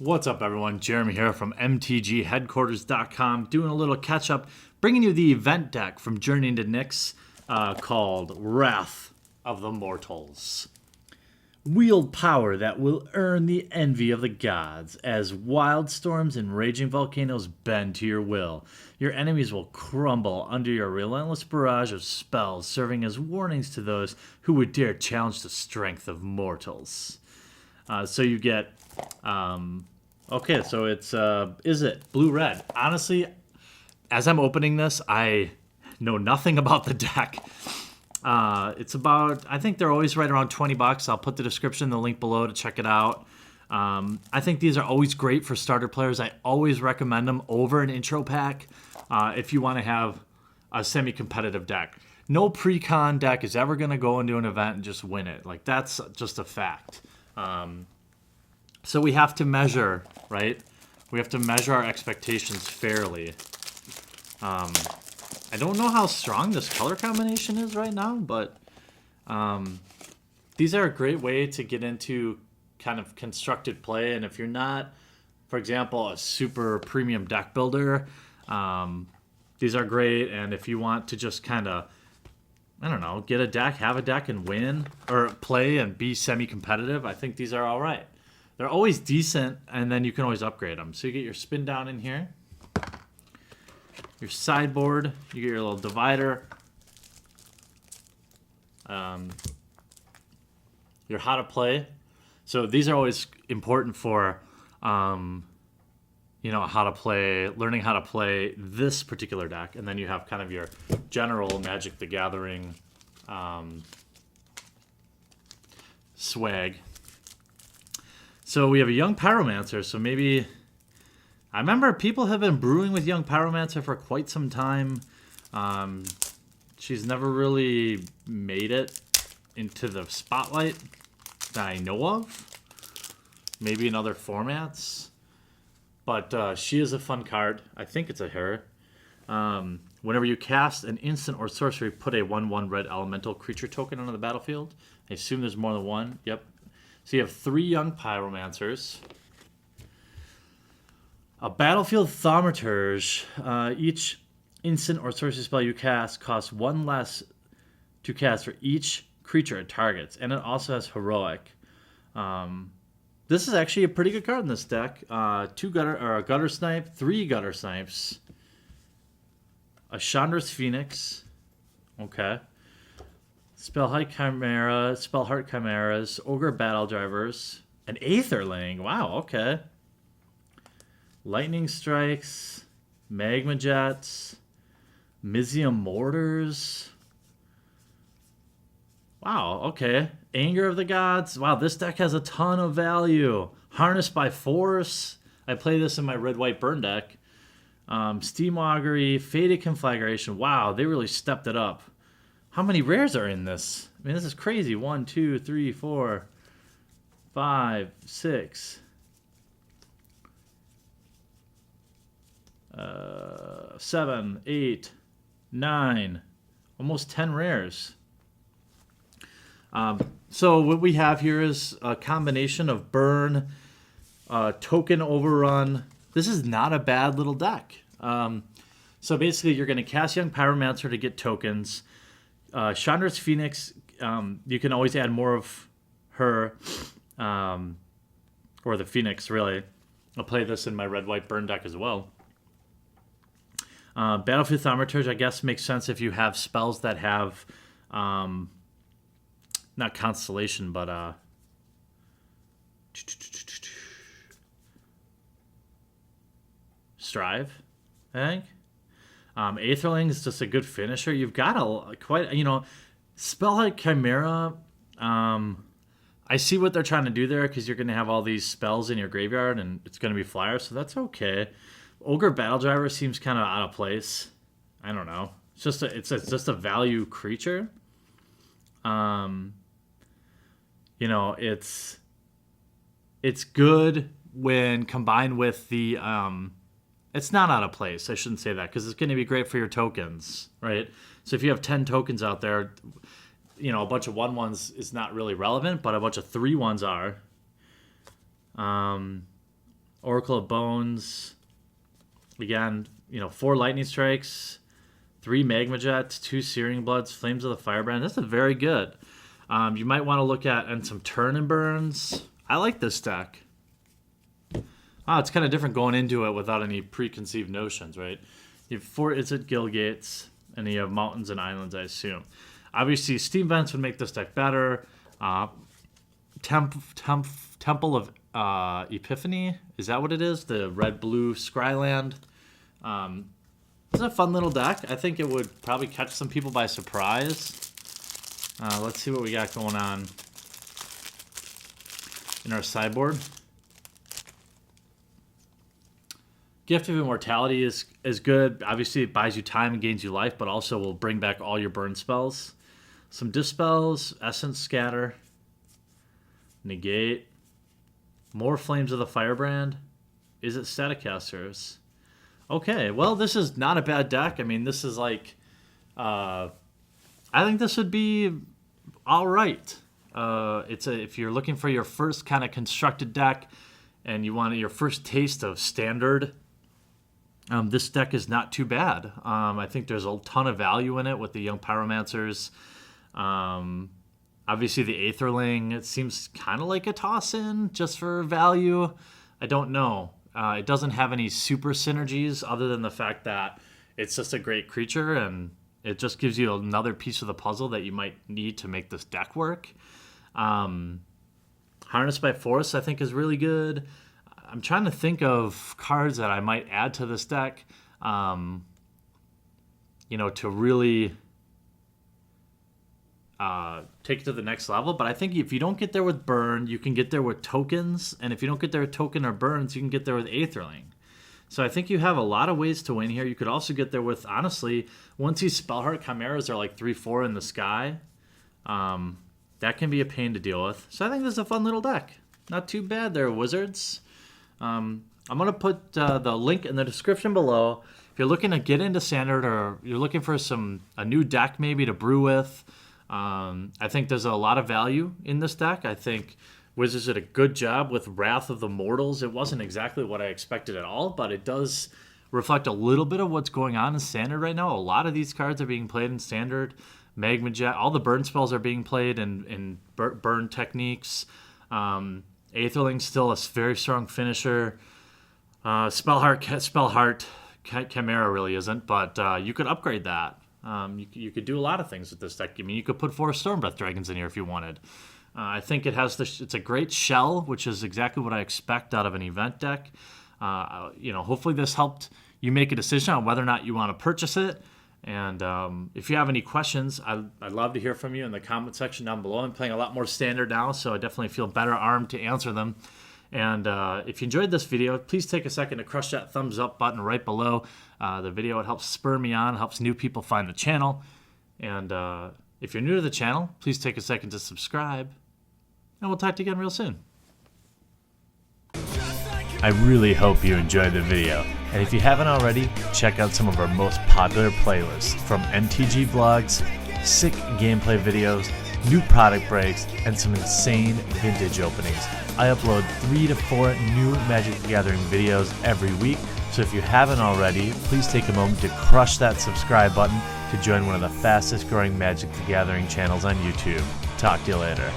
What's up, everyone? Jeremy here from MTGHeadquarters.com, doing a little catch up, bringing you the event deck from Journey into Nyx called Wrath of the Mortals. Wield power that will earn the envy of the gods as wild storms and raging volcanoes bend to your will. Your enemies will crumble under your relentless barrage of spells, serving as warnings to those who would dare challenge the strength of mortals. So you get, okay, so it's, is it blue-red? Honestly, as I'm opening this, I know nothing about the deck. It's about, I think they're always right around $20. I'll put the description in the link below to check it out. I think these are always great for starter players. I always recommend them over an intro pack if you want to have a semi-competitive deck. No pre-con deck is ever going to go into an event and just win it. Like, that's just a fact. So we have to measure, right? We have to measure our expectations fairly. I don't know how strong this color combination is right now, but these are a great way to get into kind of constructed play. And if you're not, for example, a super premium deck builder, these are great. And if you want to just kind of, I don't know, get a deck, have a deck and win, or play and be semi-competitive, I think these are all right. They're always decent, and then you can always upgrade them. So you get your spin down in here, your sideboard, you get your little divider, your how to play. So these are always important for, you know, how to play, learning how to play this particular deck. And then you have kind of your general Magic the Gathering swag. So we have a Young Pyromancer. So maybe, I remember people have been brewing with Young Pyromancer for quite some time. She's never really made it into the spotlight that I know of. Maybe in other formats. But she is a fun card. I think it's a her. Whenever you cast an instant or sorcery, put a 1/1 red elemental creature token onto the battlefield. I assume there's more than one. Yep. So you have 3 Young Pyromancers. A Battlefield Thaumaturge. Each instant or sorcery spell you cast costs 1 less to cast for each creature it targets. And it also has Heroic. This is actually a pretty good card in this deck. 2 Gutter Snipe, 3 Gutter Snipes, a Chandra's Phoenix, okay, Spellheart Chimeras, Ogre Battle Drivers, an Aetherling, wow, okay, Lightning Strikes, Magma Jets, Mizium Mortars. Wow, okay. Anger of the Gods. Wow, this deck has a ton of value. Harnessed by Force. I play this in my red-white burn deck. Steam Augury, Faded Conflagration. Wow, they really stepped it up. How many rares are in this? I mean, this is crazy. 1, 2, 3, 4, 5, 6. 7, 8, 9. Almost 10 rares. So what we have here is a combination of burn, token overrun. This is not a bad little deck. So basically you're going to cast Young Pyromancer to get tokens. Chandra's Phoenix, you can always add more of her, or the Phoenix really. I'll play this in my red-white burn deck as well. Battlefield Thaumaturge, I guess, makes sense if you have spells that have, not Constellation, but Strive, I think. Aetherling is just a good finisher. You've got quite, you know, Spellheart Chimera. I see what they're trying to do there because you're going to have all these spells in your graveyard and it's going to be flyers, so that's okay. Ogre Battle Driver seems kind of out of place. I don't know. It's just a value creature. You know, it's good when combined with the, it's not out of place. I shouldn't say that because it's going to be great for your tokens, right? So if you have 10 tokens out there, you know, a bunch of 1/1s is not really relevant, but a bunch of 3/1s are. Oracle of Bones. Again, 4 Lightning Strikes, 3 Magma Jets, 2 Searing Bloods, Flames of the Firebrand. This is very good. You might want to look at and some Turn and Burns. I like this deck. It's kind of different going into it without any preconceived notions, right? You have 4 Izzet Guildgates, and then you have Mountains and Islands, I assume. Obviously, Steam Vents would make this deck better. Temple of Epiphany, is that what it is? The red-blue Scryland. It's a fun little deck. I think it would probably catch some people by surprise. Let's see what we got going on in our sideboard. Gift of Immortality is good. Obviously, it buys you time and gains you life, but also will bring back all your burn spells. Some Dispels, Essence Scatter, Negate, more Flames of the Firebrand. Is it Staticasters? Okay, well, this is not a bad deck. I mean, this is like, I think this would be all right. If you're looking for your first kind of constructed deck and you want your first taste of standard, this deck is not too bad. I think there's a ton of value in it with the Young Pyromancers. Obviously, the Aetherling, it seems kind of like a toss-in just for value. I don't know. It doesn't have any super synergies other than the fact that it's just a great creature, and it just gives you another piece of the puzzle that you might need to make this deck work. Harnessed by Force, I think, is really good. I'm trying to think of cards that I might add to this deck, to really take it to the next level. But I think if you don't get there with Burn, you can get there with tokens. And if you don't get there with token or burns, you can get there with Aetherling. So I think you have a lot of ways to win here. You could also get there with, honestly, once these Spellheart Chimeras are like 3-4 in the sky, that can be a pain to deal with. So I think this is a fun little deck. Not too bad there, Wizards. I'm going to put the link in the description below. If you're looking to get into Standard, or you're looking for a new deck maybe to brew with, I think there's a lot of value in this deck. I think Wizards did a good job with Wrath of the Mortals. It wasn't exactly what I expected at all, but it does reflect a little bit of what's going on in Standard right now. A lot of these cards are being played in Standard. Magma Jet, all the burn spells are being played in burn techniques. Aetherling's still a very strong finisher. Spellheart Chimera really isn't, but you could upgrade that. You could do a lot of things with this deck. I mean, you could put 4 Stormbreath Dragons in here if you wanted. I think it has it's a great shell, which is exactly what I expect out of an event deck. Hopefully this helped you make a decision on whether or not you want to purchase it. And if you have any questions, I'd love to hear from you in the comment section down below. I'm playing a lot more Standard now, so I definitely feel better armed to answer them. And if you enjoyed this video, please take a second to crush that thumbs up button right below the video. It helps spur me on, helps new people find the channel. And if you're new to the channel, please take a second to subscribe. And we'll talk to you again real soon. I really hope you enjoyed the video. And if you haven't already, check out some of our most popular playlists, from MTG vlogs, sick gameplay videos, new product breaks, and some insane vintage openings. I upload 3 to 4 new Magic the Gathering videos every week, so if you haven't already, please take a moment to crush that subscribe button to join one of the fastest growing Magic the Gathering channels on YouTube. Talk to you later.